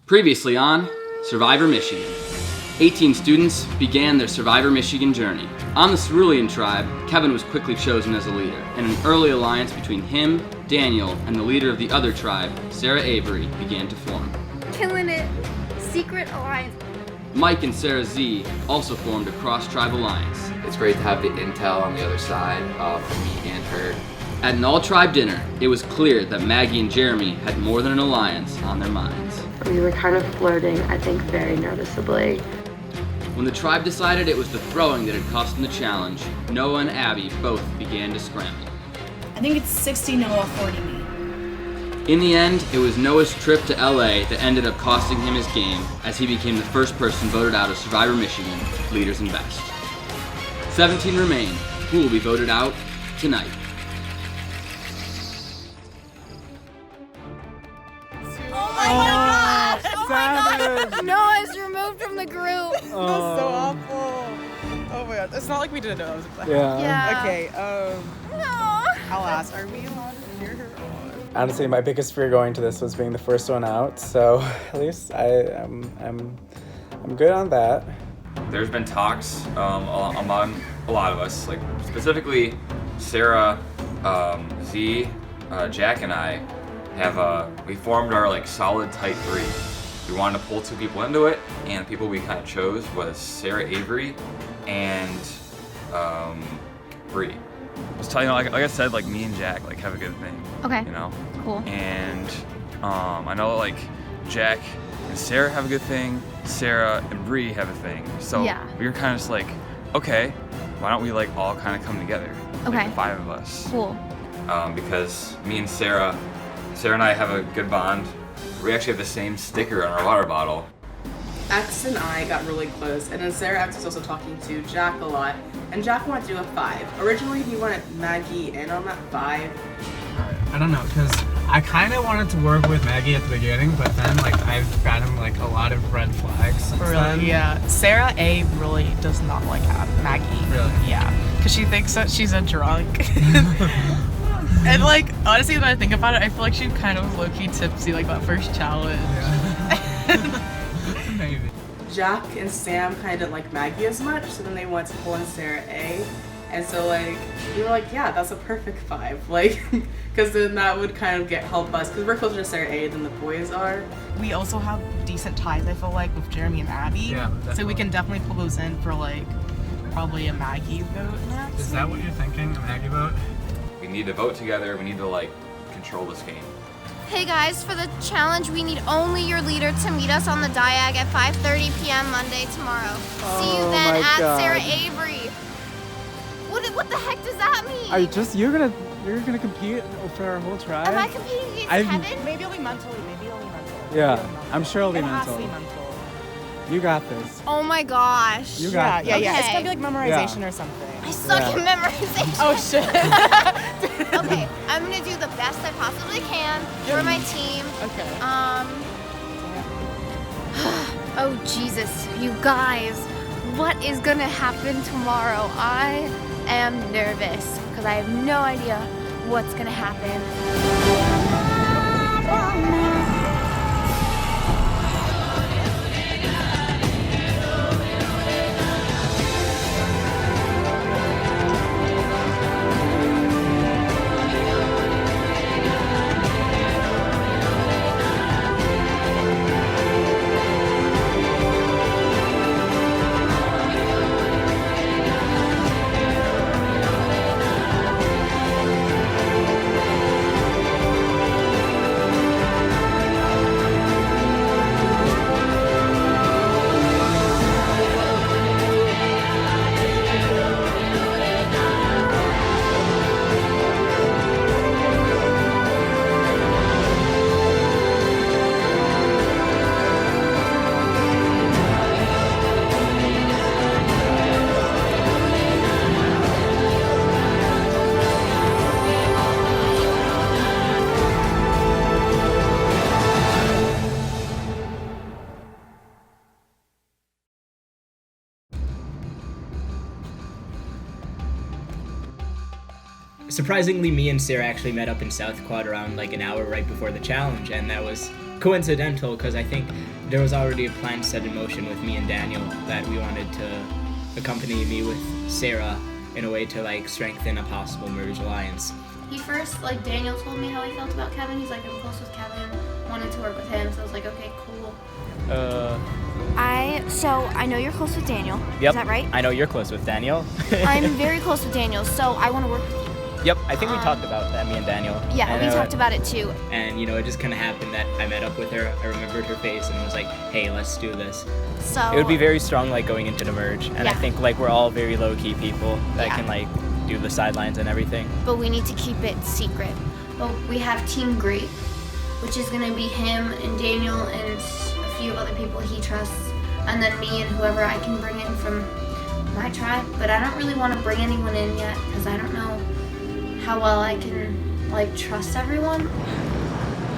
Previously on Survivor Michigan. 18 students began their Survivor Michigan journey. On the Cerulean tribe, Kevin was quickly chosen as a leader, and an early alliance between him, Daniel, and the leader of the other tribe, Sarah Avery, began to form. Killing it. Secret alliance. Mike and Sarah Z also formed a cross-tribe alliance. It's great to have the intel on the other side for me and her. At an all-tribe dinner, it was clear that Maggie and Jeremy had more than an alliance on their minds. We were kind of flirting, I think, very noticeably. When the tribe decided it was the throwing that had cost them the challenge, Noah and Abby both began to scramble. I think it's 60 Noah, 40 me. In the end, it was Noah's trip to LA that ended up costing him his game, as he became the first person voted out of Survivor Michigan, Leaders and Best. 17 remain, who will be voted out tonight. Noah's removed from the group. That's so awful. Oh my god. It's not like we didn't know that was exactly. Yeah. Okay, No. I'll ask, are we allowed to hear her on? Honestly, my biggest fear going to this was being the first one out, so at least I'm good on that. There's been talks among a lot of us, like specifically Sarah, Z, Jack, and I we formed our like solid tight three. We wanted to pull two people into it, and the people we kind of chose was Sarah Avery and Bree. Just tell you, like I said, like me and Jack like have a good thing. Okay. You know. Cool. And I know like Jack and Sarah have a good thing. Sarah and Bree have a thing. So we were kind of just like, okay, why don't we like all kind of come together? Okay. Like the five of us. Cool. Because me and Sarah and I have a good bond. We actually have the same sticker on our water bottle. X and I got really close, and then Sarah X was also talking to Jack a lot, and Jack wanted to do a 5. Originally, he wanted Maggie in on that 5. I don't know, because I kind of wanted to work with Maggie at the beginning, but then like I've gotten like a lot of red flags since then. Yeah. Sarah A really does not like Maggie. Really? Yeah. Because she thinks that she's a drunk. And like, honestly, when I think about it, I feel like she kind of was low-key tipsy like that first challenge. Yeah. Maybe. Jack and Sam kind of didn't like Maggie as much, so then they wanted to pull in Sarah A. And so like, we were like, yeah, that's a perfect 5. Like, because then that would kind of help us, because we're closer to Sarah A than the boys are. We also have decent ties, I feel like, with Jeremy and Abby. Yeah, definitely. So we can definitely pull those in for like, probably a Maggie vote next. Is that what you're thinking, a Maggie vote? We need to vote together. We need to like control this game. Hey guys, for the challenge, we need only your leader to meet us on the Diag at 5:30 p.m. Monday tomorrow. See you then my at God. Sarah Avery. What the heck does that mean? Are you just you're gonna compete for our whole tribe? Am I competing against Kevin? Maybe only mentally, maybe only mental. Yeah, I'm sure it'll be It has mental. to be mental. You got this. Oh my gosh. You got Yeah. this. It's gonna be like memorization or something. I suck Yeah. at memorization. Oh shit. Okay, I'm gonna do the best I possibly can for my team. Okay. Oh Jesus, you guys, what is gonna happen tomorrow? I am nervous because I have no idea what's gonna happen. Surprisingly, me and Sarah actually met up in South Quad around like an hour right before the challenge, and that was coincidental because I think there was already a plan set in motion with me and Daniel that we wanted to accompany me with Sarah in a way to like strengthen a possible merge alliance. He first, like, Daniel told me how he felt about Kevin. He's like, I'm close with Kevin, wanted to work with him, so I was like, okay, cool. I know you're close with Daniel. Yep. Is that right? I know you're close with Daniel. I'm very close with Daniel, so I want to work with you. Yep, I think we talked about that, me and Daniel. Yeah, and, we talked about it too. And, you know, it just kind of happened that I met up with her, I remembered her face, and I was like, hey, let's do this. So it would be very strong, like, going into the merge. And Yeah. I think, like, we're all very low-key people that can, like, do the sidelines and everything. But we need to keep it secret. Well, we have Team Great, which is gonna be him and Daniel and a few other people he trusts, and then me and whoever I can bring in from my tribe. But I don't really want to bring anyone in yet because I don't know how well I can like trust everyone.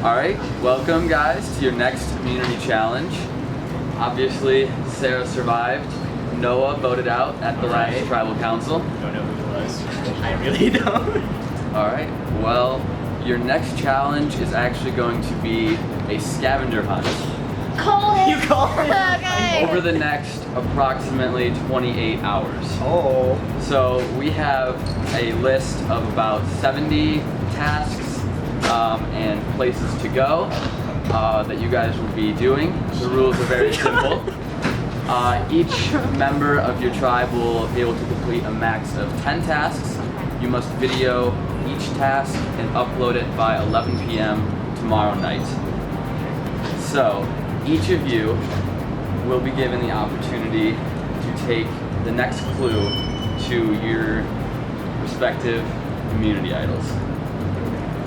All right, welcome guys to your next community challenge. Obviously, Sarah survived. Noah voted out at the last tribal council. Don't know who it was. I really don't. All right, well, your next challenge is actually going to be a scavenger hunt. Call it! You call it? Okay. Over the next approximately 28 hours. Oh. So we have a list of about 70 tasks and places to go that you guys will be doing. The rules are very simple. Each member of your tribe will be able to complete a max of 10 tasks. You must video each task and upload it by 11 p.m. tomorrow night. So, each of you will be given the opportunity to take the next clue to your respective community idols.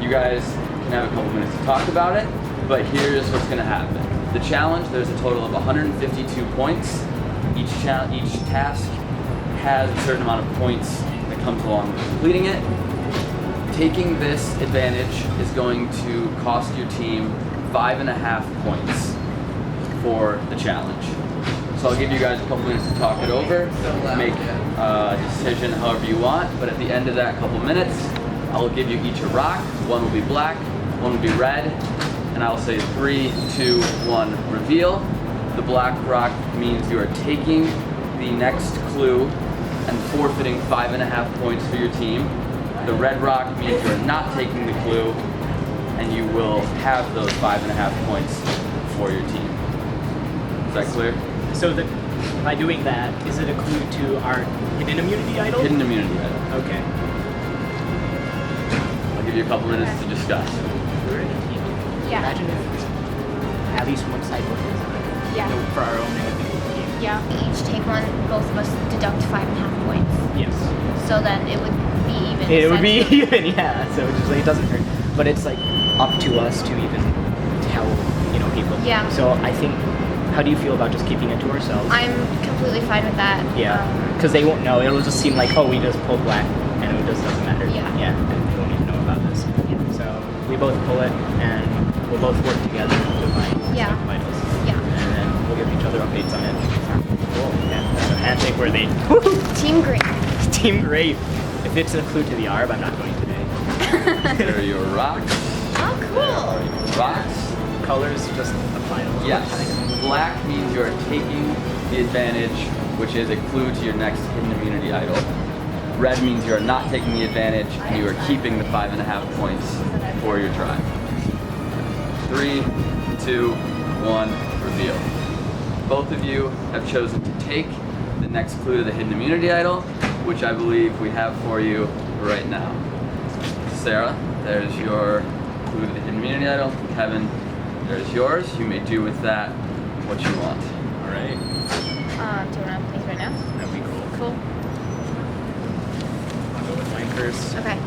You guys can have a couple minutes to talk about it, but here's what's going to happen. The challenge, there's a total of 152 points. Each task has a certain amount of points that comes along with completing it. Taking this advantage is going to cost your team 5.5 points for the challenge. So I'll give you guys a couple minutes to talk it over, make a decision however you want, but at the end of that couple minutes, I'll give you each a rock. One will be black, one will be red, and I'll say 3, 2, 1, reveal. The black rock means you are taking the next clue and forfeiting 5.5 points for your team. The red rock means you are not taking the clue and you will have those 5.5 points for your team. Is that clear? So by doing that, is it a clue to our hidden immunity idol? Hidden immunity idol. Okay. I'll give you a couple minutes to discuss. Yeah. Imagine if at least one side was Yeah. for our own individual team. Yeah. We each take one, both of us deduct 5.5 points. Yes. So then it would be even. It would be essentially. even, yeah. So it's just like, it doesn't hurt, but it's like up to us to even tell, people. Yeah. So I think, how do you feel about just keeping it to ourselves? I'm completely fine with that. Yeah. Because they won't know. It'll just seem like, oh, we just pulled black, and it just doesn't matter. Yeah. Yeah. And they won't even know about this. Yeah. So we both pull it, and we'll both work together to find vitals. Yeah. And then we'll give each other updates on it. Cool. Yeah. So handshake worthy. Team Great. Team Great. If it's a clue to the ARB, I'm not going today. Here are your rocks. Oh, cool. There are your rocks. Colors just apply to Yes. Black means you are taking the advantage, which is a clue to your next hidden immunity idol. Red means you are not taking the advantage and you are keeping the 5.5 points for your tribe. 3, 2, 1, reveal. Both of you have chosen to take the next clue to the hidden immunity idol, which I believe we have for you right now. Sarah, there's your clue to the hidden immunity idol. Kevin, there's yours. You may do with that what you want. All right. Do you want to open these right now? That'd be cool. Cool. I'll go with mine first. Okay.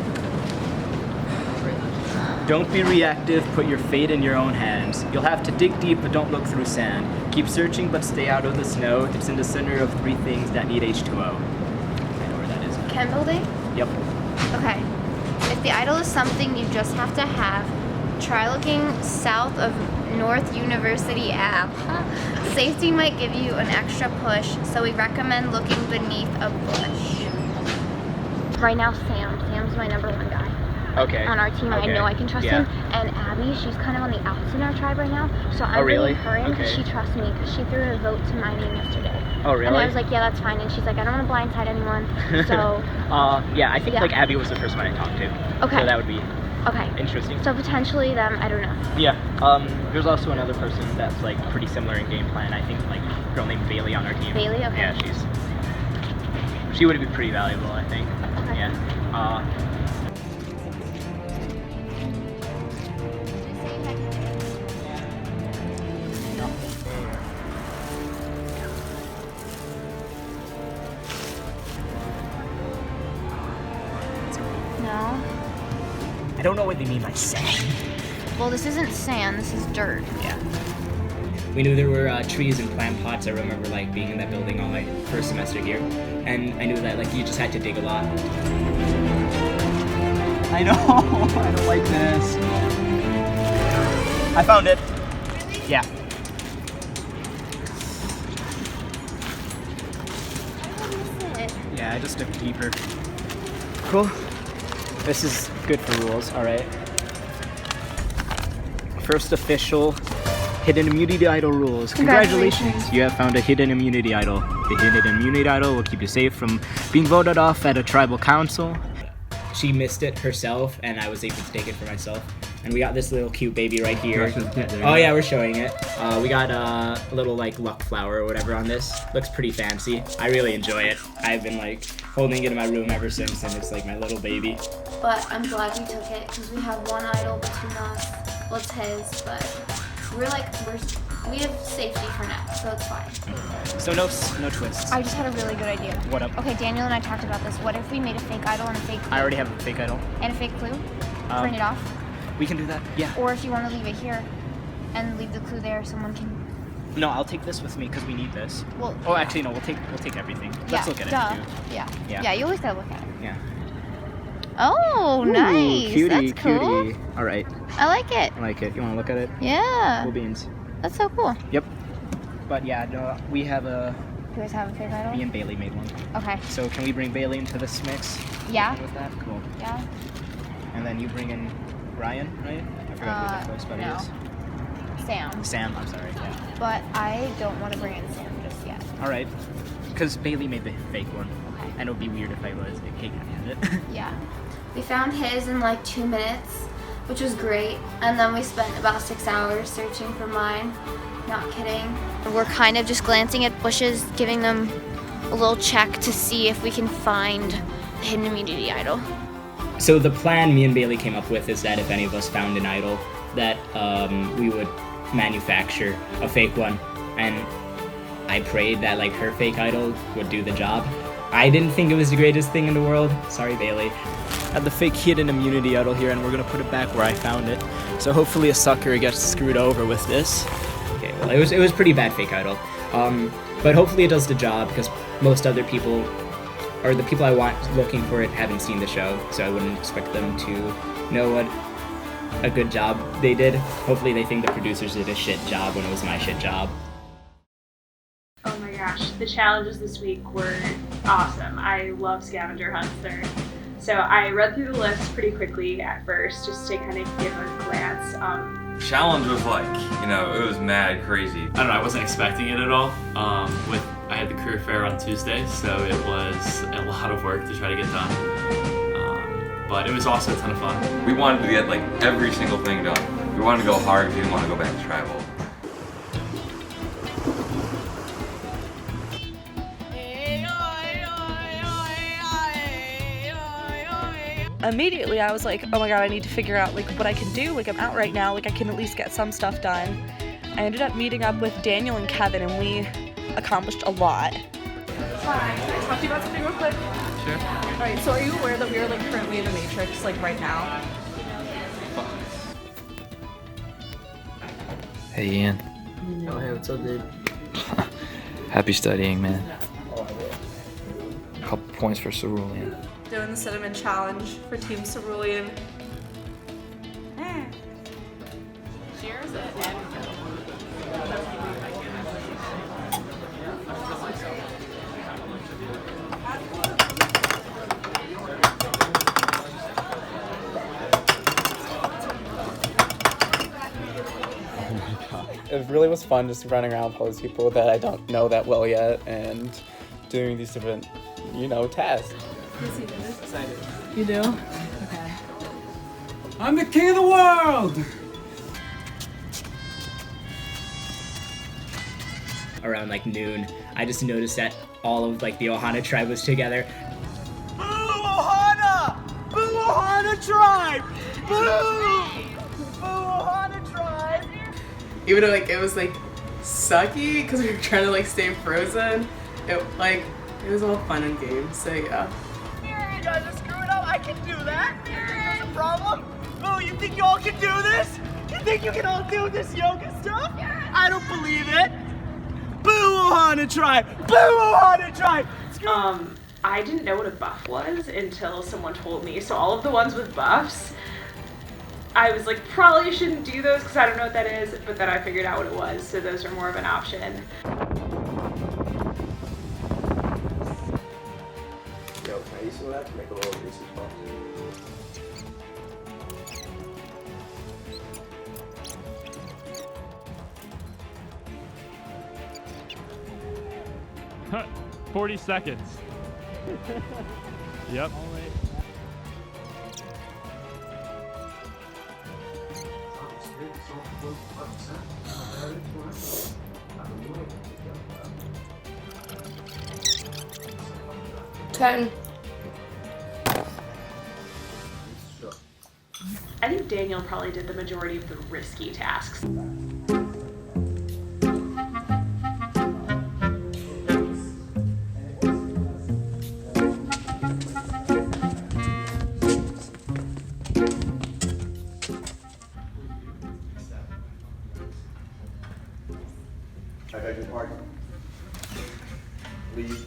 Don't be reactive, put your fate in your own hands. You'll have to dig deep, but don't look through sand. Keep searching, but stay out of the snow. It's in the center of 3 things that need H2O. I know where that is. Chem building? Yep. Okay. If the idol is something you just have to have, try looking south of North University Ave. Safety might give you an extra push, so we recommend looking beneath a bush. Right now, Sam's my number 1 guy. on our team. I know I can trust him. And Abby, she's kind of on the outs in our tribe right now, so I'm bringing her in because she trusts me, because she threw a vote to my name yesterday. Oh, really? And I was like, yeah, that's fine. And she's like, I don't want to blindside anyone. So yeah, I think like Abby was the first one I talked to. Okay. So that would be interesting. So potentially them, I don't know. Yeah. There's also another person that's like pretty similar in game plan. I think like a girl named Bailey on our team. Bailey, okay. Yeah, she would be pretty valuable, I think. Okay. Yeah. No. I don't know what they mean by sand. Well, this isn't sand. This is dirt. Yeah. We knew there were trees and plant pots. I remember like being in that building all my first semester here, and I knew that like you just had to dig a lot. I know. I don't like this. I found it. Yeah. Yeah, I just dug deeper. Cool. This is good for rules. All right. First official hidden immunity idol rules. Congratulations! You have found a hidden immunity idol. The hidden immunity idol will keep you safe from being voted off at a tribal council. She missed it herself, and I was able to take it for myself. And we got this little cute baby right here. Oh yeah, we're showing it. We got a little like luck flower or whatever on this. Looks pretty fancy. I really enjoy it. I've been like holding it in my room ever since, and it's like my little baby. But I'm glad we took it because we have one idol between us. Well, it's his, but we have safety for now, so it's fine. So no twists. I just had a really good idea. What up? Okay, Daniel and I talked about this. What if we made a fake idol and a fake clue? I already have a fake idol. And a fake clue? Print it off? We can do that, yeah. Or if you want to leave it here and leave the clue there, someone can... No, I'll take this with me because we need this. Well, actually, no, we'll take everything. Let's look at it, too. Yeah, you always gotta look at it. Yeah. Oh, Ooh, nice. Cutie, That's cool. cutie. All right. I like it. I like it. You want to look at it? Yeah. Cool beans. That's so cool. Yep. But yeah, no, we have a... You guys have a fake idol? Me and Bailey made one. Okay. So can we bring Bailey into this mix? Yeah. With that? Cool. Yeah. And then you bring in Ryan, right? I forgot who the first buddy is. Sam. Sam, I'm sorry. Yeah. But I don't want to bring in Sam just yet. All right. Because Bailey made the fake one. Okay. And it would be weird if I was. Hey, can I have it? Yeah. We found his in like 2 minutes, which was great. And then we spent about 6 hours searching for mine. Not kidding. We're kind of just glancing at bushes, giving them a little check to see if we can find the hidden immunity idol. So the plan me and Bailey came up with is that if any of us found an idol, that we would manufacture a fake one. And I prayed that like her fake idol would do the job. I didn't think it was the greatest thing in the world. Sorry, Bailey. I have the fake hidden immunity idol here, and we're gonna put it back where I found it. So hopefully a sucker gets screwed over with this. Okay, well it was pretty bad fake idol. But hopefully it does the job because most other people, or the people I want looking for it, haven't seen the show, so I wouldn't expect them to know what a good job they did. Hopefully they think the producers did a shit job when it was my shit job. Oh my gosh, the challenges this week were awesome. I love scavenger hunts. So I read through the list pretty quickly at first, just to kind of give a glance. Challenge was like, it was mad crazy. I don't know, I wasn't expecting it at all. I had the career fair on Tuesday, so it was a lot of work to try to get done. But it was also a ton of fun. We wanted to get like every single thing done. We wanted to go hard, we didn't want to go back to tribal. Immediately I was like, oh my god, I need to figure out like what I can do. Like I'm out right now, like I can at least get some stuff done. I ended up meeting up with Daniel and Kevin and we accomplished a lot. Hi, can I talk to you about something real quick? Sure. Alright, so are you aware that we are like currently in the Matrix like right now? Hey Ian. Oh hey, what's up dude? Happy studying, man. Couple points for cerulean. Doing the cinnamon challenge for Team Cerulean. Cheers it. It really was fun just running around with all these people that I don't know that well yet and doing these different, tasks. You do? Okay. I'm the king of the world! Around like noon, I just noticed that all of like the Ohana tribe was together. Boo Ohana! Boo Ohana tribe! Boo! Boo Ohana tribe! Even though it was sucky because we were trying to stay frozen, it was all fun and games. So yeah. You guys are screwing up. I can do that. You think there's a problem? Boo, you think you all can do this? You think you can all do this yoga stuff? I don't believe it. Boo Ohana tribe! Boo Ohana tribe! I didn't know what a buff was until someone told me. So all of the ones with buffs, I was like, probably shouldn't do those because I don't know what that is, but then I figured out what it was, so those are more of an option. Yo, can I use some of that to make a little Reese's Puffs? Huh, 40 seconds. Yep. Ten. I think Daniel probably did the majority of the risky tasks. I beg your pardon. Leave.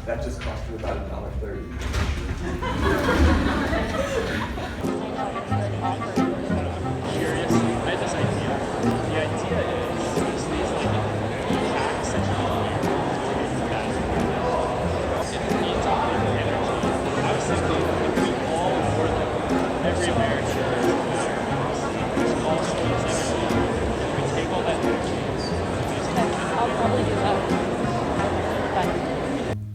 That just cost you about $1.30.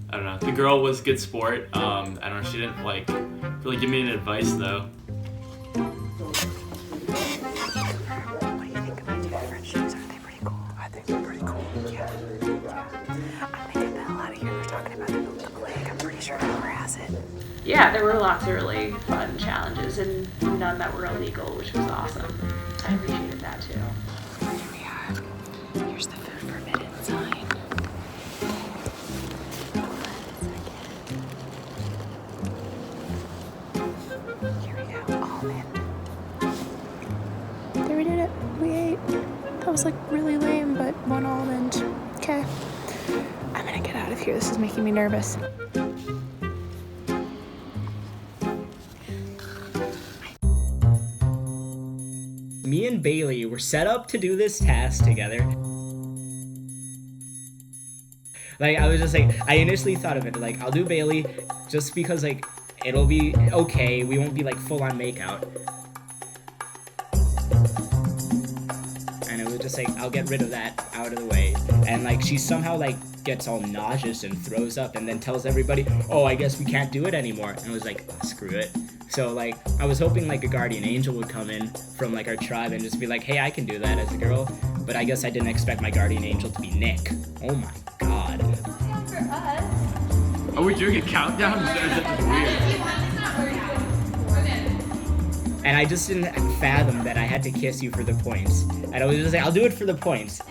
I don't know. The girl was a good sport. I don't know. She didn't really give me any advice though. Yeah, there were lots of really fun challenges and none that were illegal, which was awesome. I appreciated that too. Here we are. Here's the food forbidden sign. Here we go, all in. There, we did it. We ate. That was really lame, but one almond. Okay. I'm gonna get out of here. This is making me nervous. Me and Bailey were set up to do this task together. I was just I initially thought of it, I'll do Bailey just because, it'll be okay. We won't be, full-on makeout. And it was just, I'll get rid of that out of the way. And, she somehow, gets all nauseous and throws up and then tells everybody, oh, I guess we can't do it anymore. And I was like, screw it. So, I was hoping, a guardian angel would come in from, our tribe and just be like, hey, I can do that as a girl. But I guess I didn't expect my guardian angel to be Nick. Oh, my God. Are we doing a countdown? Is that just weird? And I just didn't fathom that I had to kiss you for the points. And I was just I'll do it for the points.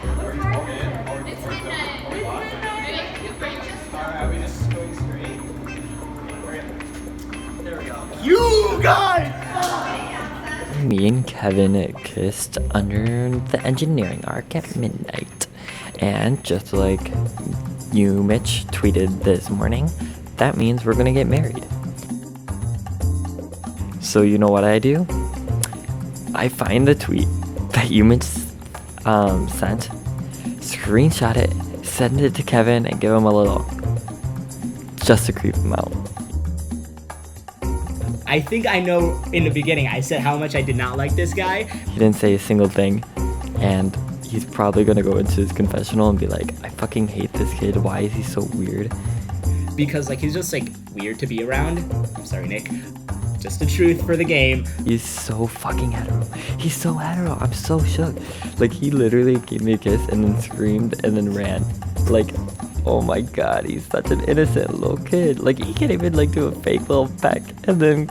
You guys! Me and Kevin kissed under the engineering arc at midnight. And just like you, Mitch, tweeted this morning, that means we're gonna get married. So you know what I do? I find the tweet that you, Mitch, sent, screenshot it, send it to Kevin, and give him a little, just to creep him out. I think I know in the beginning I said how much I did not like this guy. He didn't say a single thing, and he's probably gonna go into his confessional and be like, I fucking hate this kid. Why is he so weird? Because like he's just like weird to be around. I'm sorry, Nick. Just the truth for the game. He's so fucking hetero. He's so hetero. I'm so shook. Like, he literally gave me a kiss and then screamed and then ran. Like, oh my god, he's such an innocent little kid. Like, he can't even like do a fake little peck. And then,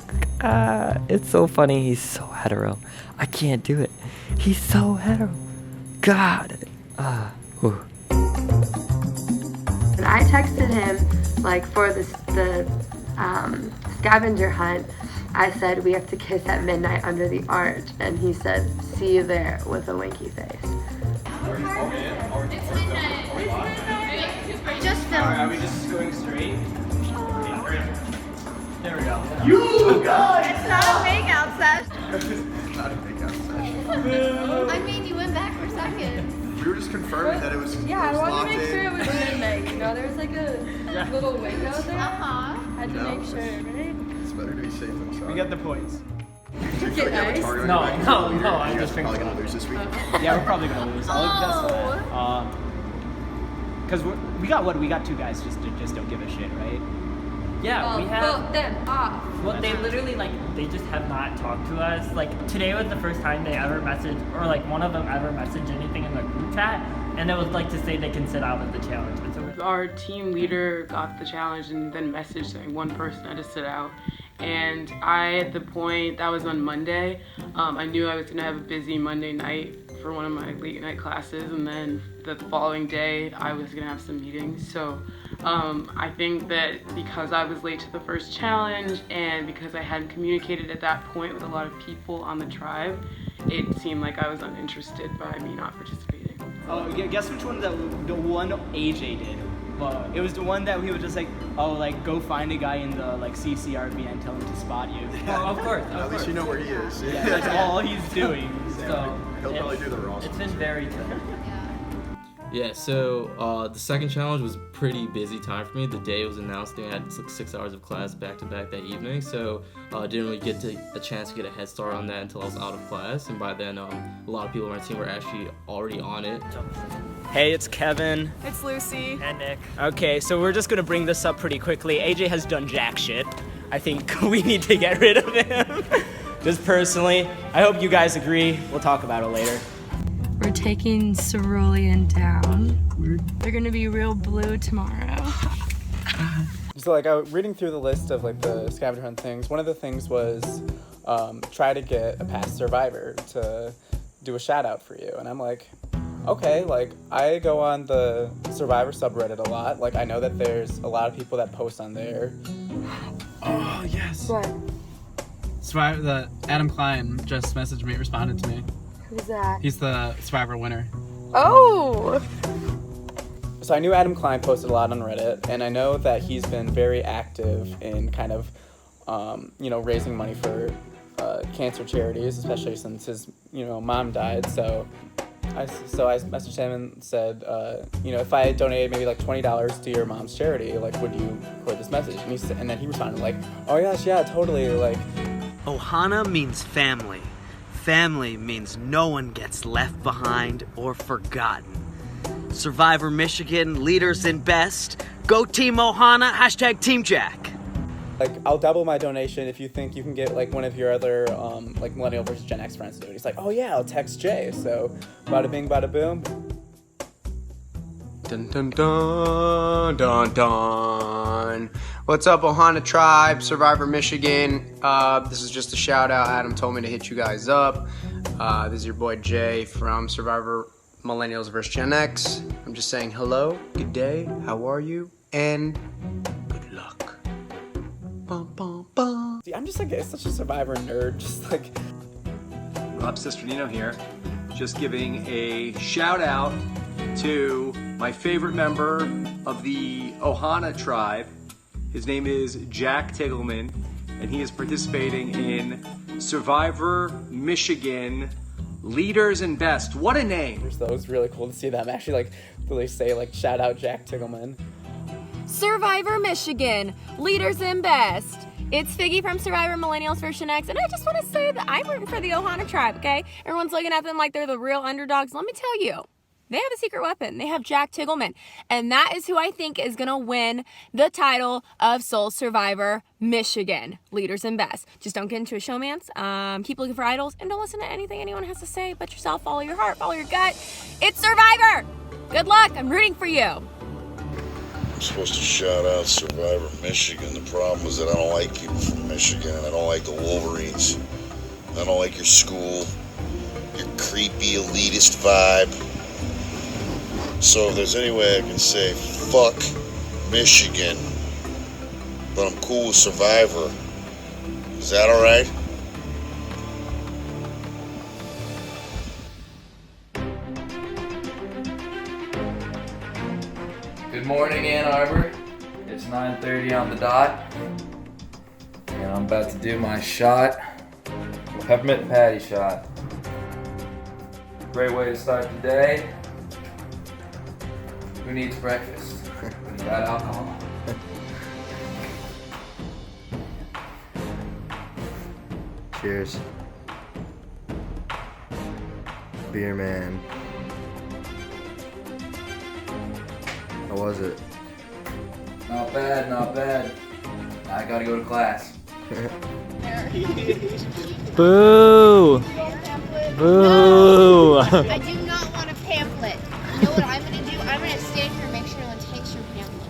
it's so funny. He's so hetero. I can't do it. He's so hetero. God. And I texted him, like, for the scavenger hunt. I said, we have to kiss at midnight under the arch. And he said, see you there, with a winky face. Just film. Are we just going straight? There we go. You guys! It's not a makeout session. It's not a makeout session. I mean, you went back for a second. We were just confirming that it was. Yeah, I wanted to make sure it in. was midnight. You know, there was like a little window there. Had to No. make sure, right? It's better to be safe than sorry. We got the points. Get nice. No, I'm just probably gonna lose this week. Yeah, we're probably gonna lose. I'll guess that. Because we got two guys just don't give a shit, right? Yeah, we have. Vote them off. Well, they literally they just have not talked to us. Like today was the first time they ever messaged, or like one of them ever messaged anything in the group chat, and it was like to say they can sit out of the challenge. And so our team leader got the challenge and then messaged saying one person had to sit out. And I, at the point, that was on Monday, I knew I was gonna have a busy Monday night for one of my late night classes, and then the following day I was gonna have some meetings. So I think that because I was late to the first challenge and because I hadn't communicated at that point with a lot of people on the tribe, it seemed like I was uninterested by me not participating. Guess which one the one AJ did? It was the one that we would just like, go find a guy in the like CCRB and tell him to spot you. of course. At least you know where he is. Yeah, that's all he's doing. So he'll probably do the wrong. It's been very tough. Yeah, so the second challenge was pretty busy time for me. The day it was announced, I had like 6 hours of class back to back that evening, so I didn't really get a chance to get a head start on that until I was out of class, and by then a lot of people on my team were actually already on it. Hey, it's Kevin. It's Lucy. And Nick. Okay, so we're just gonna bring this up pretty quickly. AJ has done jack shit. I think we need to get rid of him. Just personally. I hope you guys agree. We'll talk about it later. We're taking Cerulean down. They're gonna be real blue tomorrow. So like I was reading through the list of like the scavenger hunt things. One of the things was try to get a past survivor to do a shout out for you. And I'm like, okay, like I go on the Survivor subreddit a lot. Like I know that there's a lot of people that post on there. Oh yes. What? Survivor. The Adam Klein just messaged me, responded to me. Who's that? He's the Survivor winner. Oh! So I knew Adam Klein posted a lot on Reddit, and I know that he's been very active in kind of, raising money for cancer charities, especially since his, mom died. So I messaged him and said, if I donated maybe like $20 to your mom's charity, like, would you record this message? And then he responded like, oh yes, yeah, totally. Like, Ohana means family. Family means no one gets left behind or forgotten. Survivor Michigan, leaders in best. Go Team Ohana, # Team Jack. Like, I'll double my donation if you think you can get like one of your other like Millennial versus Gen X friends to do it. He's like, oh yeah, I'll text Jay. So bada bing, bada boom. Dun dun dun dun dun. What's up, Ohana Tribe, Survivor Michigan? This is just a shout out. Adam told me to hit you guys up. This is your boy Jay from Survivor Millennials vs. Gen X. I'm just saying hello, good day, how are you, and good luck. Bum, bum, bum. See, I'm just like such a Survivor nerd. Just like Rob Sesternino here, just giving a shout out to my favorite member of the Ohana Tribe. His name is Jack Tiggleman, and he is participating in Survivor Michigan Leaders and Best. What a name! So it was really cool to see them actually like really say like shout out Jack Tiggleman. Survivor Michigan, Leaders in Best. It's Figgy from Survivor Millennials Version X, and I just want to say that I'm rooting for the Ohana tribe, okay? Everyone's looking at them like they're the real underdogs. Let me tell you, they have a secret weapon. They have Jack Tiggleman, and that is who I think is going to win the title of Soul Survivor Michigan. Leaders and best. Just don't get into a showmance. Keep looking for idols, and don't listen to anything anyone has to say but yourself. Follow your heart, follow your gut. It's Survivor! Good luck. I'm rooting for you. I'm supposed to shout out Survivor Michigan. The problem is that I don't like people from Michigan. I don't like the Wolverines. I don't like your school, your creepy elitist vibe. So if there's any way I can say fuck Michigan, but I'm cool with Survivor, is that alright? Good morning, Ann Arbor. It's 9:30 on the dot, and I'm about to do my shot, peppermint patty shot. Great way to start the day. Who needs breakfast? We got alcohol. Cheers. Beer man. How was it? Not bad, not bad. I gotta go to class. Boo! Boo! I do not want a pamphlet. You know what I'm going to do? I'm going to stand here and make sure no one takes your pamphlet.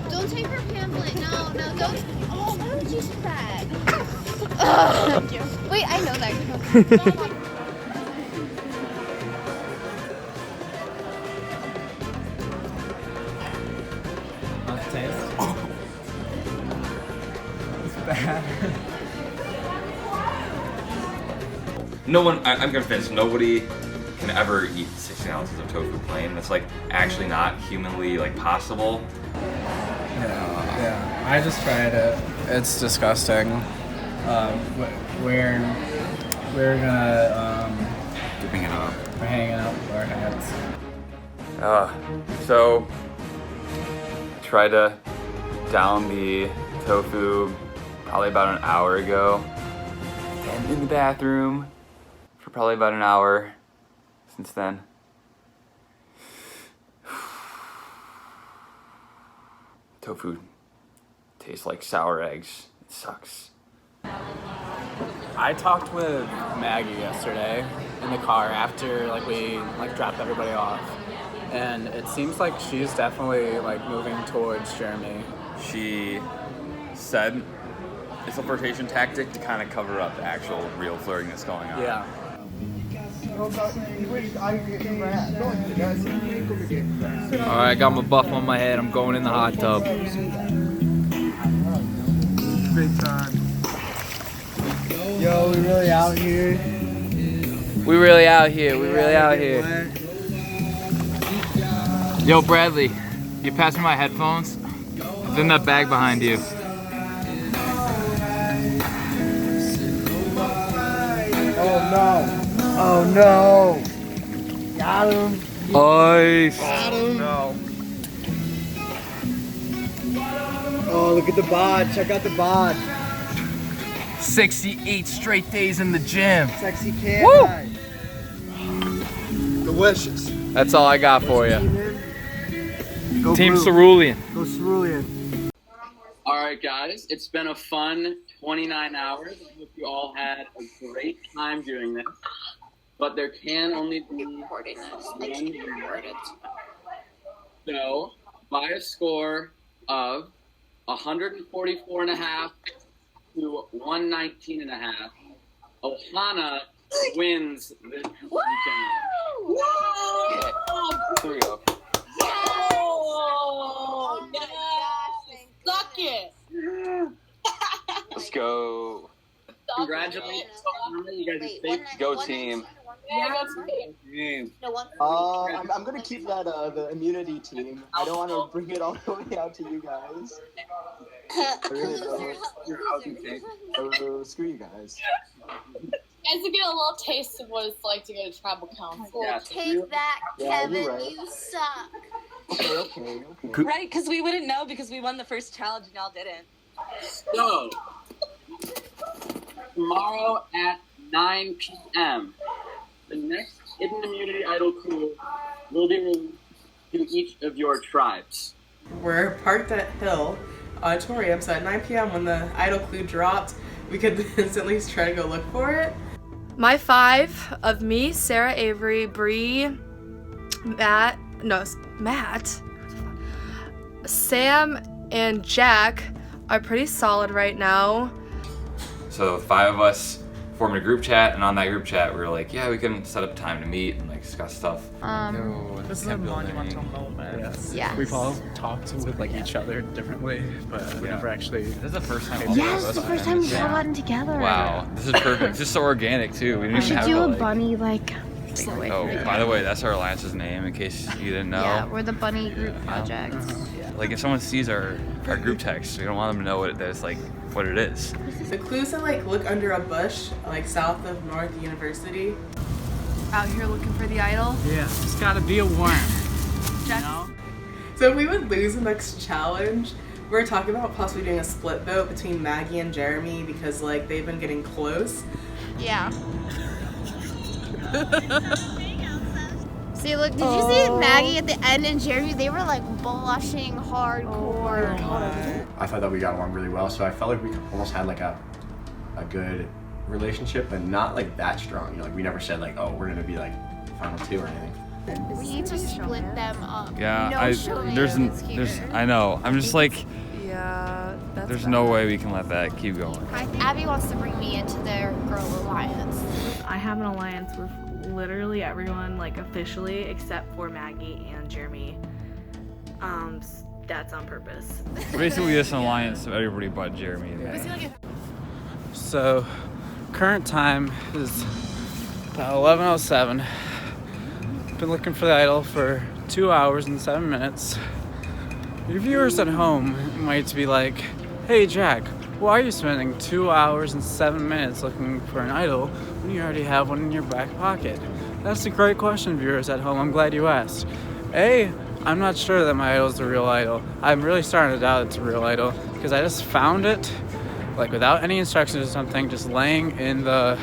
Don't take her pamphlet. No, don't. Oh, why would you say that? Wait, I know that. No one, I'm convinced nobody can ever eat 16 ounces of tofu plain. That's like actually not humanly like possible. Yeah, I just tried it. It's disgusting. We're gonna Dipping it up. we're hanging out with our hats. So tried to down the tofu probably about an hour ago, and in the bathroom for probably about an hour since then. Tofu tastes like sour eggs. It sucks. I talked with Maggie yesterday in the car after we dropped everybody off, and it seems like she's definitely moving towards Jeremy. She said it's a flirtation tactic to kind of cover up the actual real flirting that's going on. Yeah. Alright, got my buff on my head. I'm going in the hot tub. Big time. Yo, we really out here. We really out here. We really out here. Yo, Bradley, you pass me my headphones? It's in that bag behind you. Oh no. Oh no. Got him. Ice. Got him. No. Oh, look at the bod. Check out the bod. 68 straight days in the gym. Sexy can. Woo! Delicious. That's all I got for you. Go Team blue. Cerulean. Go Cerulean. Alright guys, it's been a fun 29 hours. I hope you all had a great time doing this. But there can only be one winner. So, by a score of 144.5 to 119.5, Ohana wins this weekend. There we go. Oh, yes. Suck it. Let's go. Congratulations, Ohana. You guys are safe. Go team. Yeah, Team. I'm gonna keep that the immunity team. I don't want to bring it all the way out to you guys. I really don't. Oh, screw you guys. guys will get a little taste of what it's like to go to tribal council. Take that, Kevin. Right. You suck. Okay. Right, because we wouldn't know because we won the first challenge and y'all didn't. So, tomorrow at 9 p.m. The next Hidden Immunity Idol clue will be released to each of your tribes. We're parked at Hill Auditorium, so at 9 p.m. when the idol clue dropped, we could instantly try to go look for it. My 5 of me, Sarah, Avery, Bree, Matt, Sam, and Jack are pretty solid right now. So 5 of us formed a group chat, and on that group chat we were like, yeah, we can set up time to meet and like discuss stuff. This is a monumental moment. Yes. We've all talked with like each other differently, but we never actually. This is the first time. Yes, it's the first time we've all gotten together. Wow, this is perfect. This is so organic too. We didn't We even should have do to, a like... bunny like giveaway. Oh, by the way, that's our alliance's name, in case you didn't know. Yeah, we're the bunny group project. Like if someone sees our group text, we don't want them to know what it is, like what it is. The clues are like look under a bush, like south of North University. Out here looking for the idol. Yeah, it's gotta be a worm. So if we would lose the next challenge, we're talking about possibly doing a split vote between Maggie and Jeremy because like they've been getting close. Yeah. See, look, did you see Maggie at the end and Jeremy? They were like blushing hardcore. I thought that we got along really well, so I felt like we almost had like a good relationship, but not like that strong. You know, like we never said like, oh, we're gonna be like final 2 or anything. We need to split them up. Yeah, No there's I know. I'm just like, Yeah, that's there's no way we can let that keep going. Abby wants to bring me into their girl alliance. I have an alliance with literally everyone, like officially, except for Maggie and Jeremy. That's on purpose. Basically, it's an alliance of everybody but Jeremy and Maggie. So, current time is about 11:07. Been looking for the idol for 2 hours and 7 minutes. Your viewers at home might be like, hey Jack, why are you spending 2 hours and 7 minutes looking for an idol when you already have one in your back pocket? That's a great question, viewers at home. I'm glad you asked. I'm not sure that my idol is the real idol. I'm really starting to doubt it's a real idol because I just found it like without any instructions or something, just laying in the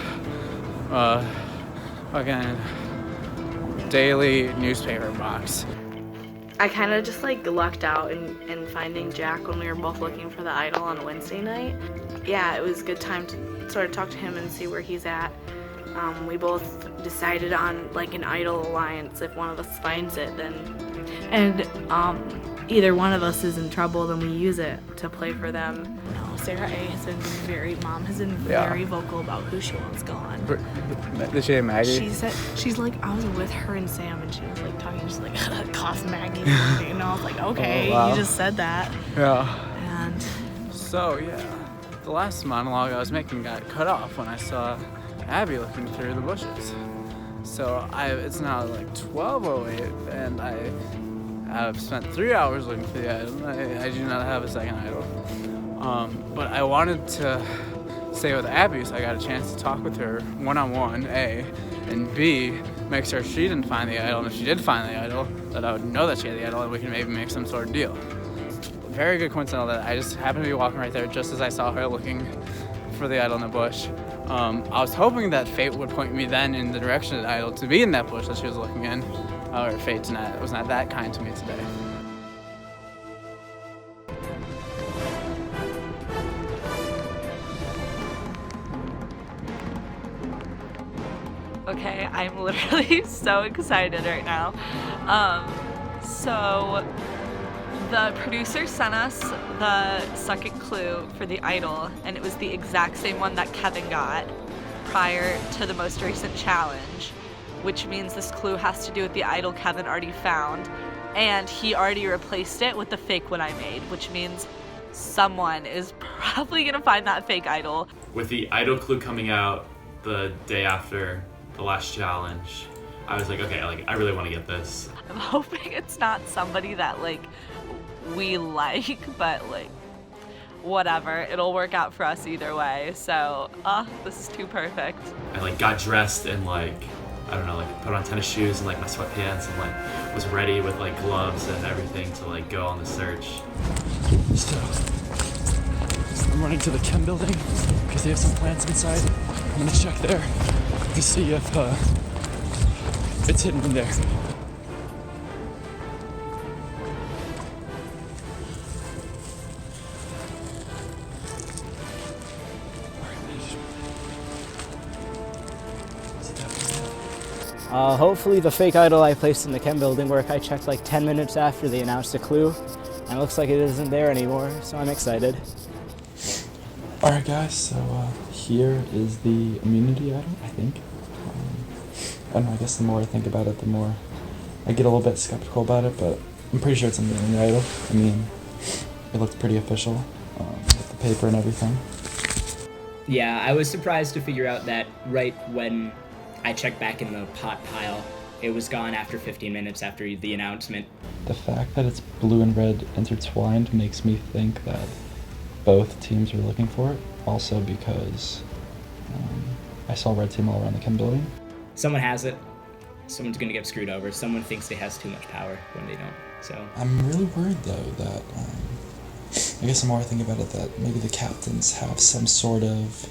fucking daily newspaper box. I kind of just like lucked out in finding Jack when we were both looking for the idol on Wednesday night. Yeah, it was a good time to sort of talk to him and see where he's at. We both decided on like an idol alliance. If one of us finds it, then either one of us is in trouble, then we use it to play for them. No, Sarah A has been Mom has been very vocal about who she wants gone. Did she say Maggie? She said, she's like, I was with her and Sam and she was like talking, just like, cough Maggie. And I was like, okay, you just said that. Yeah. And so, yeah, the last monologue I was making got cut off when I saw Abby looking through the bushes. So it's now like 12:08 and I've spent 3 hours looking for the idol. I do not have a second idol. But I wanted to stay with Abby so I got a chance to talk with her one-on-one, A, and B, make sure she didn't find the idol, and if she did find the idol, that I would know that she had the idol and we can maybe make some sort of deal. Very good coincidental that I just happened to be walking right there just as I saw her looking for the idol in the bush. I was hoping that fate would point me then in the direction of the idol to be in that bush that she was looking in. However, fate was not that kind to me today. Okay, I'm literally so excited right now. So the producer sent us the second clue for the idol, and it was the exact same one that Kevin got prior to the most recent challenge, which means this clue has to do with the idol Kevin already found, and he already replaced it with the fake one I made, which means someone is probably gonna find that fake idol. With the idol clue coming out the day after the last challenge, I was like, okay, like I really want to get this. I'm hoping it's not somebody that like we like, but like whatever, it'll work out for us either way. So this is too perfect. I like got dressed and like, I don't know, like put on tennis shoes and like my sweatpants and like was ready with like gloves and everything to like go on the search. So I'm I'm running to the chem building because they have some plants inside. I'm gonna check there to see if it's hidden in there. Hopefully the fake idol I placed in the chem building work. I checked like 10 minutes after they announced the clue, and it looks like it isn't there anymore, so I'm excited. Alright guys, so here is the immunity idol, I think. I don't know, I guess the more I think about it, the more I get a little bit skeptical about it, but I'm pretty sure it's an immunity idol. I mean, it looked pretty official with the paper and everything. Yeah, I was surprised to figure out that right when I checked back in the pot pile, it was gone after 15 minutes after the announcement. The fact that it's blue and red intertwined makes me think that both teams are looking for it, also because I saw red team all around the chem building. Someone has it, someone's gonna get screwed over, someone thinks they has too much power when they don't, so. I'm really worried though that, I guess the more I think about it, that maybe the captains have some sort of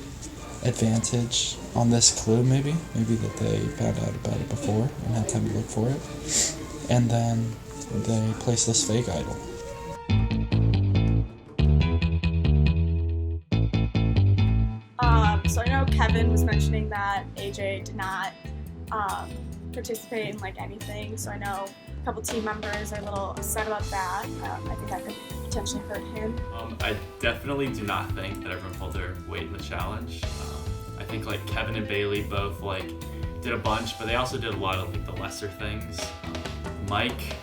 advantage on this clue, maybe that they found out about it before and had time to look for it, and then they place this fake idol. So I know Kevin was mentioning that AJ did not participate in like anything, so I know a couple team members are a little upset about that. I think that could potentially hurt him. I definitely do not think that everyone pulled their weight in the challenge. I think like Kevin and Bailey both like did a bunch, but they also did a lot of like the lesser things. Mike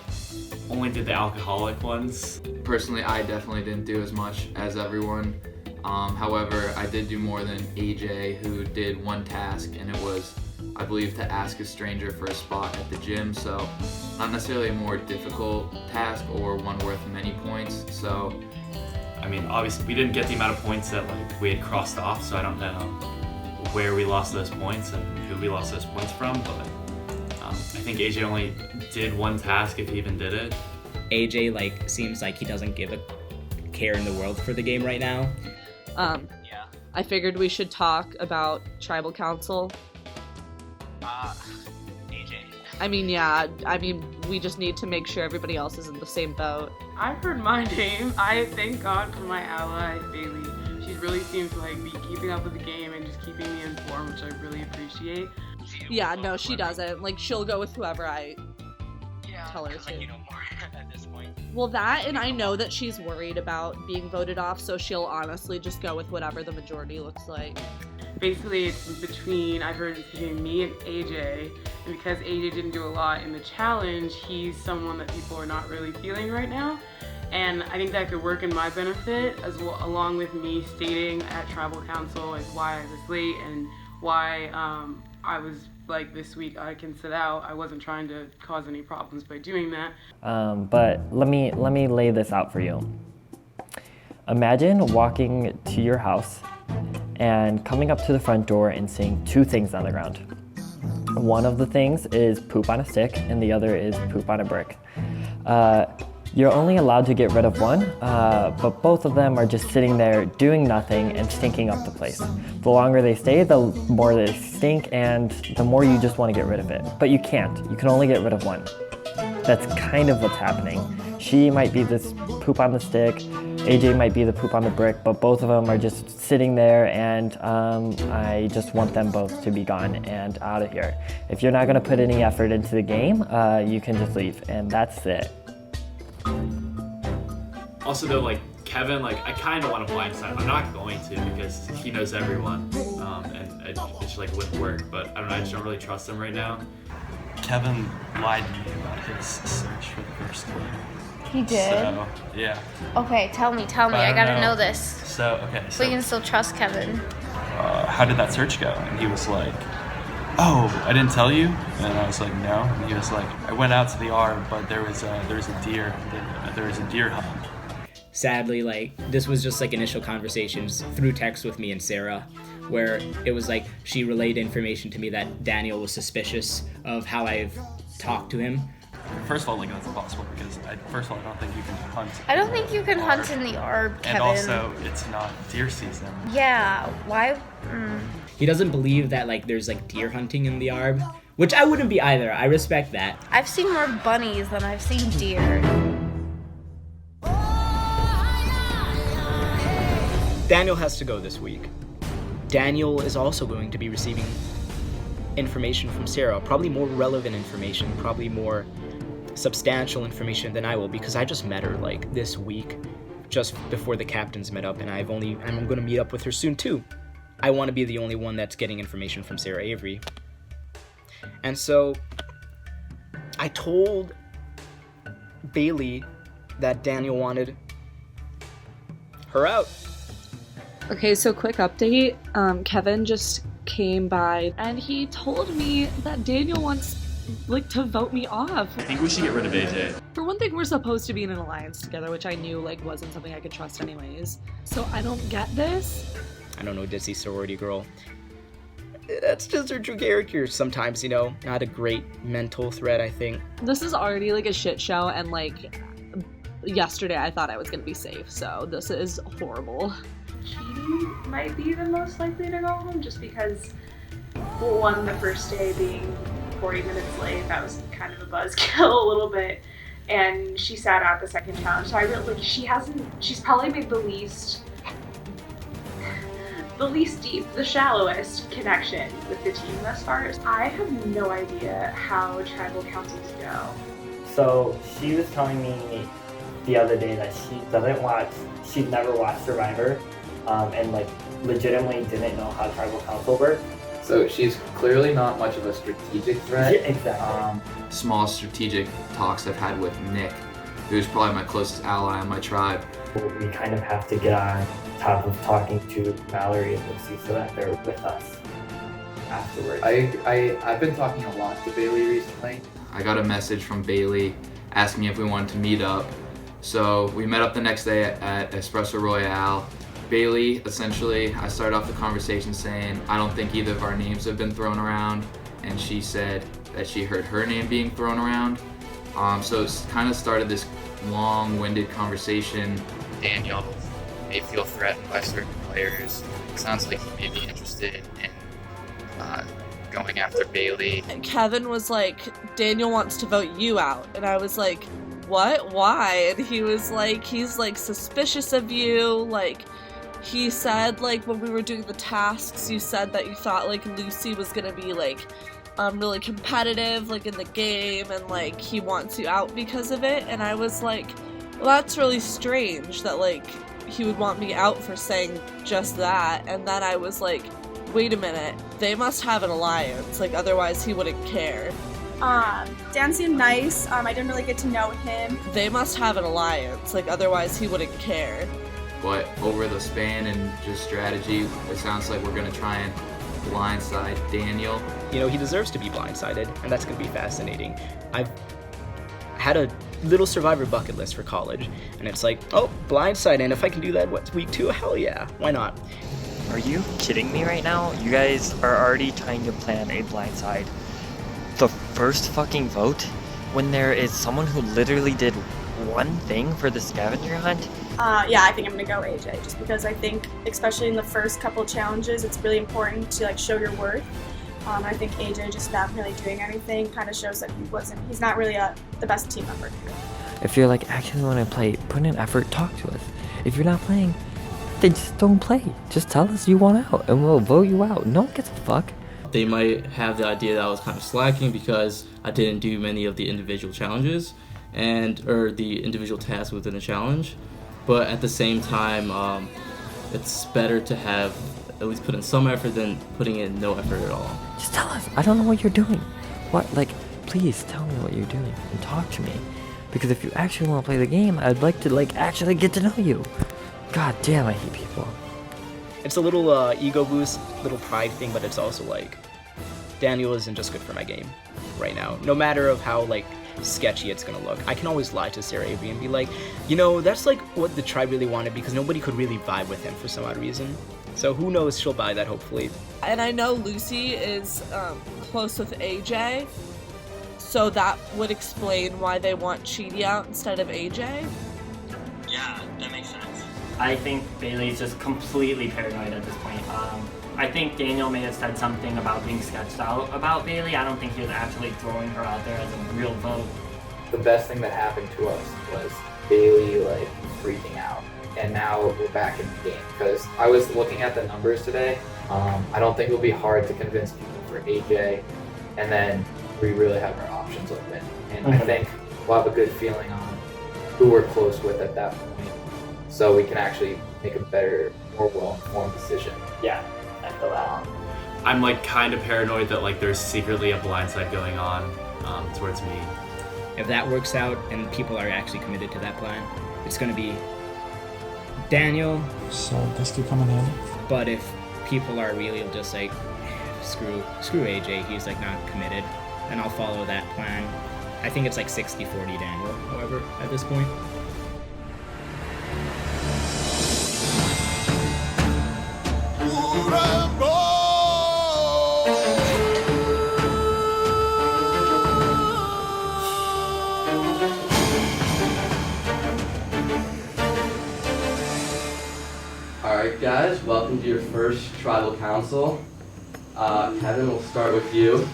only did the alcoholic ones. Personally, I definitely didn't do as much as everyone. However, I did do more than AJ, who did one task, and it was, I believe, to ask a stranger for a spot at the gym. So not necessarily a more difficult task or one worth many points. So I mean, obviously we didn't get the amount of points that like we had crossed off, so I don't know where we lost those points and who we lost those points from, but I think AJ only did one task, if he even did it. AJ like seems like he doesn't give a care in the world for the game right now. Yeah. I figured we should talk about tribal council. AJ. I mean, we just need to make sure everybody else is in the same boat. I've heard my name. I thank God for my ally, Bailey. She really seems to like be keeping up with the game and just keeping me informed, which I really appreciate. Yeah, no, she doesn't. Like, she'll go with whoever I tell her to. Like, you know more at this point. Well, that, and I know that she's worried about being voted off, so she'll honestly just go with whatever the majority looks like. Basically, it's I've heard it's between me and AJ, and because AJ didn't do a lot in the challenge, he's someone that people are not really feeling right now. And I think that could work in my benefit, as well, along with me stating at Tribal Council like why I was late and why I was like this week I can sit out. I wasn't trying to cause any problems by doing that. But let me lay this out for you. Imagine walking to your house and coming up to the front door and seeing two things on the ground. One of the things is poop on a stick and the other is poop on a brick. You're only allowed to get rid of one, but both of them are just sitting there doing nothing and stinking up the place. The longer they stay, the more they stink, and the more you just want to get rid of it. But you can't. You can only get rid of one. That's kind of what's happening. She might be this poop on the stick, AJ might be the poop on the brick, but both of them are just sitting there, and I just want them both to be gone and out of here. If you're not going to put any effort into the game, you can just leave, and that's it. Also though, like Kevin, like I kind of want to blindside him. I'm not going to because he knows everyone, and it just like wouldn't work. But I don't know. I just don't really trust him right now. Kevin lied to me about his search for the first clue. He did? So, yeah. Okay, tell me. I gotta know this. So, okay. So we can still trust Kevin. How did that search go? And he was like, oh, I didn't tell you? And I was like, no. And he was like, I went out to the R, but there was a deer. There was a deer hunt. Sadly, like, this was just like initial conversations through text with me and Sarah, where it was like she relayed information to me that Daniel was suspicious of how I've talked to him. First of all, like that's impossible because first of all, I don't think you can hunt. I don't think you can hunt in the Arb, Kevin. And also, it's not deer season. Yeah, why? He doesn't believe that like there's like deer hunting in the Arb, which I wouldn't be either. I respect that. I've seen more bunnies than I've seen deer. Daniel has to go this week. Daniel is also going to be receiving information from Sarah, probably more relevant information, probably more substantial information than I will, because I just met her like this week, just before the captains met up, and I'm going to meet up with her soon too. I want to be the only one that's getting information from Sarah Avery. And so I told Bailey that Daniel wanted her out. Okay, so quick update. Kevin just came by and he told me that Daniel wants like to vote me off. I think we should get rid of AJ. For one thing, we're supposed to be in an alliance together, which I knew like wasn't something I could trust anyways. So I don't get this. I don't know, Dizzy sorority girl. That's just her true character. Sometimes, you know, not a great mental threat, I think. This is already like a shit show, and like yesterday I thought I was gonna be safe, so this is horrible. Cheating might be the most likely to go home just because, well, one, the first day being 40 minutes late, that was kind of a buzzkill a little bit, and she sat out the second challenge, so I really, like, she's probably made the least deep, the shallowest connection with the team thus far. I have no idea how tribal councils go. So she was telling me the other day that she'd never watched Survivor, and like legitimately didn't know how tribal council worked. So she's clearly not much of a strategic threat. Yeah, exactly. Small strategic talks I've had with Nick, who's probably my closest ally on my tribe. We kind of have to get on top of talking to Mallory and Lucy so that they're with us afterwards. I've been talking a lot to Bailey recently. I got a message from Bailey asking if we wanted to meet up. So we met up the next day at Espresso Royale. Bailey, essentially, I started off the conversation saying, I don't think either of our names have been thrown around. And she said that she heard her name being thrown around. So it's kind of started this long-winded conversation. Daniel may feel threatened by certain players. It sounds like he may be interested in going after Bailey. And Kevin was like, Daniel wants to vote you out. And I was like, what? Why? And he was like, he's like suspicious of you. Like, he said like when we were doing the tasks, you said that you thought like Lucy was gonna be like really competitive like in the game, and like he wants you out because of it. And I was like, well, that's really strange that like he would want me out for saying just that. And then I was like, wait a minute, they must have an alliance, like otherwise he wouldn't care. Dan seemed nice. I didn't really get to know him. They must have an alliance, like otherwise he wouldn't care. But over the span and just strategy, it sounds like we're gonna try and blindside Daniel. You know, he deserves to be blindsided, and that's gonna be fascinating. I've had a little Survivor bucket list for college, and it's like, oh, blindside, and if I can do that, what's week 2? Hell yeah, why not? Are you kidding me right now? You guys are already trying to plan a blindside. The first fucking vote? When there is someone who literally did one thing for the scavenger hunt? Yeah, I think I'm gonna go AJ, just because I think, especially in the first couple challenges, it's really important to like show your worth. I think AJ just not really doing anything kind of shows that he's not really the best team member. If you're like actually want to play, put in effort, talk to us. If you're not playing, then just don't play. Just tell us you want out and we'll vote you out. No one gives a fuck. They might have the idea that I was kind of slacking because I didn't do many of the individual challenges or the individual tasks within the challenge. But at the same time, it's better to have at least put in some effort than putting in no effort at all. Just tell us. I don't know what you're doing. What? Like, please tell me what you're doing and talk to me. Because if you actually want to play the game, I'd like to like actually get to know you. God damn, I hate people. It's a little ego boost, little pride thing, but it's also like, Daniel isn't just good for my game right now. No matter of how like sketchy it's gonna look. I can always lie to Sarah Avery and be like, you know, that's like what the tribe really wanted because nobody could really vibe with him for some odd reason. So who knows, she'll buy that hopefully. And I know Lucy is close with AJ, So that would explain why they want Chidi out instead of AJ? Yeah, that makes sense. I think Bailey's just completely paranoid at this point. I think Daniel may have said something about being sketched out about Bailey. I don't think he was actually throwing her out there as a real vote. The best thing that happened to us was Bailey like freaking out, and now we're back in the game. Because I was looking at the numbers today. I don't think it'll be hard to convince people for AJ, and then we really have our options open. And I think we'll have a good feeling on who we're close with at that point, so we can actually make a better, more well-informed decision. Yeah, I feel that. I'm like kind of paranoid that like there's secretly a blindside going on towards me. If that works out and people are actually committed to that plan, it's going to be Daniel. So this could come in handy. But if people are really just like, screw AJ, he's like not committed, then I'll follow that plan. I think it's like 60-40 Daniel, however, at this point. Alright guys, welcome to your first tribal council. Kevin, we'll start with you.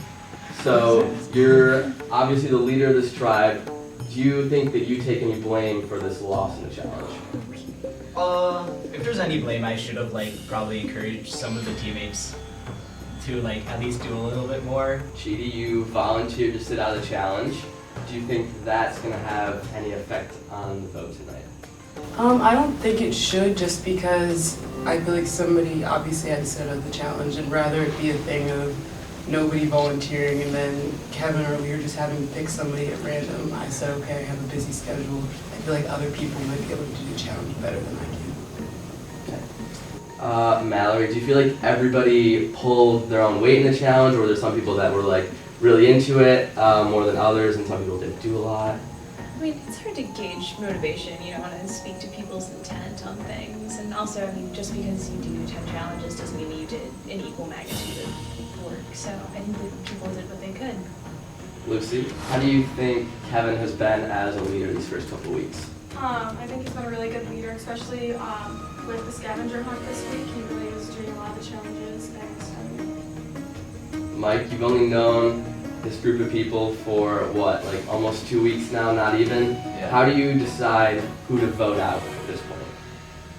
So, you're obviously the leader of this tribe. Do you think that you take any blame for this loss in the challenge? If there's any blame, I should have like probably encouraged some of the teammates to like at least do a little bit more. Chidi, you volunteered to sit out of the challenge. Do you think that's going to have any effect on the vote tonight? I don't think it should, just because I feel like somebody obviously had to sit out of the challenge, and rather it be a thing of nobody volunteering and then Kevin or we were just having to pick somebody at random. I said, okay, I have a busy schedule. I feel like other people might be able to do the challenge better than I can. Mallory, do you feel like everybody pulled their own weight in the challenge, or there's some people that were like really into it more than others, and some people didn't do a lot? I mean, it's hard to gauge motivation. You don't want to speak to people's intent on things. And also, I mean, just because you do 10 challenges doesn't mean that you did an equal magnitude of work. So I think that people did what they could. Lucy, how do you think Kevin has been as a leader these first couple of weeks? I think he's been a really good leader, especially with the scavenger hunt this week. He really was doing a lot of the challenges and stuff. Mike, you've only known this group of people for what, like almost 2 weeks now, not even? Yeah. How do you decide who to vote out at this point?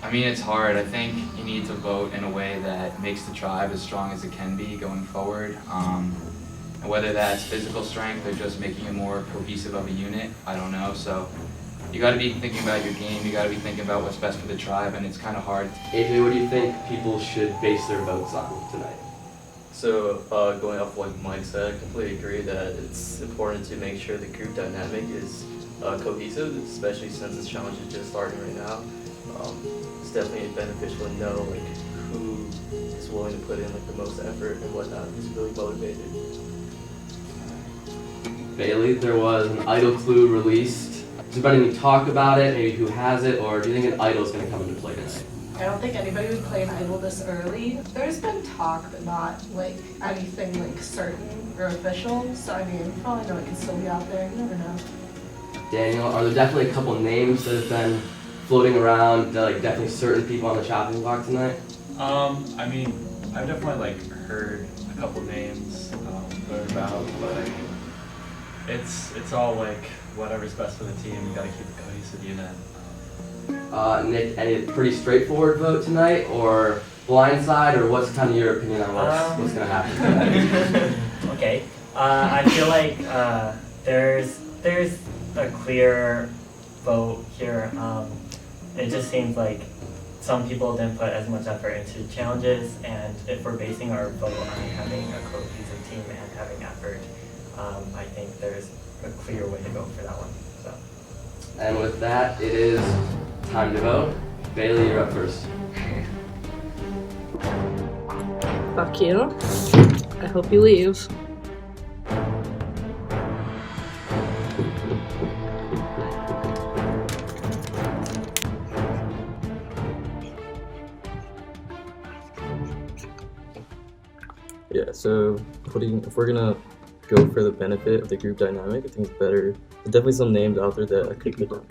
I mean, it's hard. I think you need to vote in a way that makes the tribe as strong as it can be going forward. And whether that's physical strength or just making it more cohesive of a unit, I don't know. So you got to be thinking about your game. You got to be thinking about what's best for the tribe, and it's kind of hard. AJ, what do you think people should base their votes on tonight? So going off what Mike said, I completely agree that it's important to make sure the group dynamic is cohesive, especially since this challenge is just starting right now. It's definitely beneficial to know like who is willing to put in like the most effort and whatnot, who's really motivated. Bailey, there was an idol clue released. Has there been any talk about it, maybe who has it, or do you think an idol is going to come into play tonight? I don't think anybody would play an idol this early. There's been talk, but not like anything like certain or official. So I mean, for all I know, it could still be out there. You never know. Daniel, are there definitely a couple names that have been floating around, that, like definitely certain people on the chopping block tonight? I mean, I've definitely like heard a couple names floated about, but I mean, it's all like whatever's best for the team. You gotta keep a cohesive unit. Nick, any pretty straightforward vote tonight, or blindside, or what's kind of your opinion on what's going to happen tonight? Okay, I feel like there's a clear vote here. It just seems like some people didn't put as much effort into challenges, and if we're basing our vote on having a cohesive team and having effort, I think there's a clear way to go for that one. So. And with that, it is time to vote. Bailey, you're up first. Fuck you. I hope you leave. Yeah, so if we're gonna go for the benefit of the group dynamic. I think it's better. There's definitely some names out there that I could be done.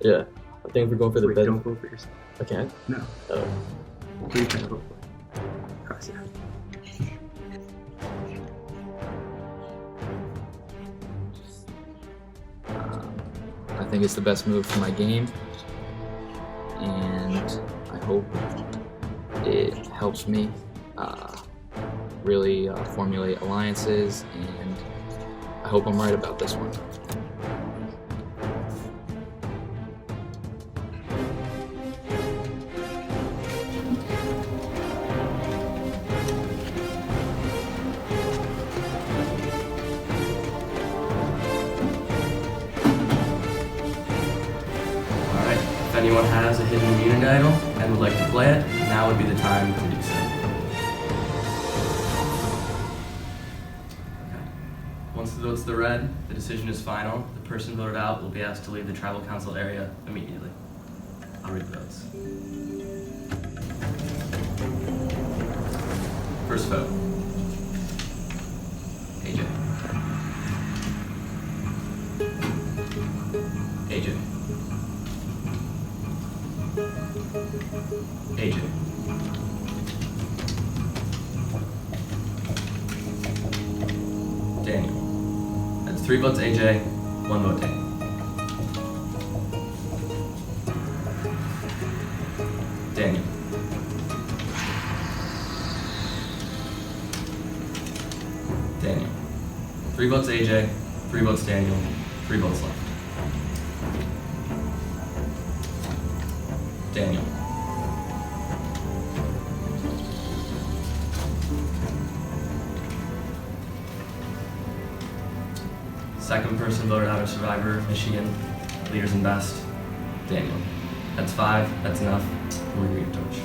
Yeah, I think if we're going for the benefit. Don't vote for yourself. I can't? No. Oh. Who are you trying to vote for? Cross it out. I think it's the best move for my game, and I hope it helps me really formulate alliances, and I hope I'm right about this one. If anyone has a hidden immunity idol and would like to play it, now would be the time to do so. Okay. Once the votes are read, the decision is final. The person voted out will be asked to leave the tribal council area immediately. I'll read the votes. First vote. AJ. AJ. AJ. Daniel. That's 3 votes AJ, 1 vote Daniel. Daniel. Daniel. 3 votes AJ, 3 votes Daniel, 3 votes left. Daniel. Second person voted out of Survivor, Michigan, leaders and best, Daniel. That's 5, that's enough. We'll read your torch.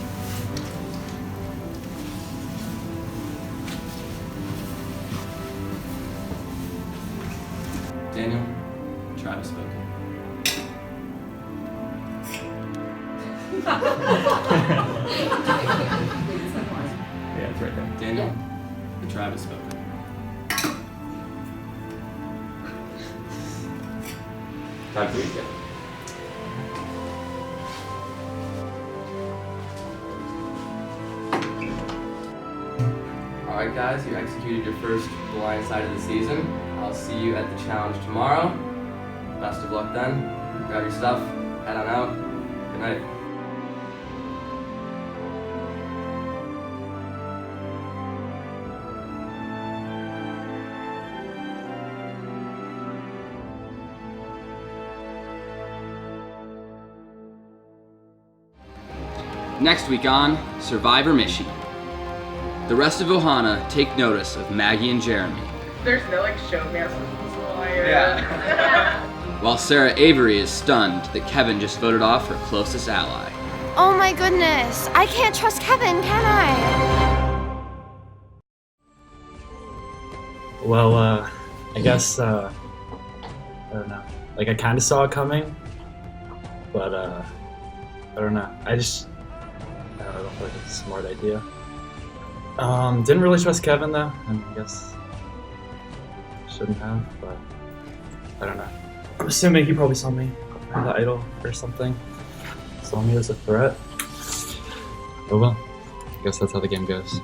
Daniel, tribe has spoken. Yeah, it's right there. Daniel, the tribe has spoken. Time for you again. Alright guys, you executed your first blind side of the season. I'll see you at the challenge tomorrow. Best of luck then. Grab your stuff, head on out. Good night. Next week on Survivor Michigan. The rest of Ohana take notice of Maggie and Jeremy, There's no like show master liar. Yeah. while Sarah Avery is stunned that Kevin just voted off her closest ally. Oh my goodness, I can't trust Kevin, can I? Well, I guess, I don't know. Like, I kind of saw it coming, but, I don't know. I don't feel like it's a smart idea. Didn't really trust Kevin, though, and I guess shouldn't have, but I don't know. I'm assuming he probably saw me in the idol or something. Saw me as a threat. Oh well, I guess that's how the game goes.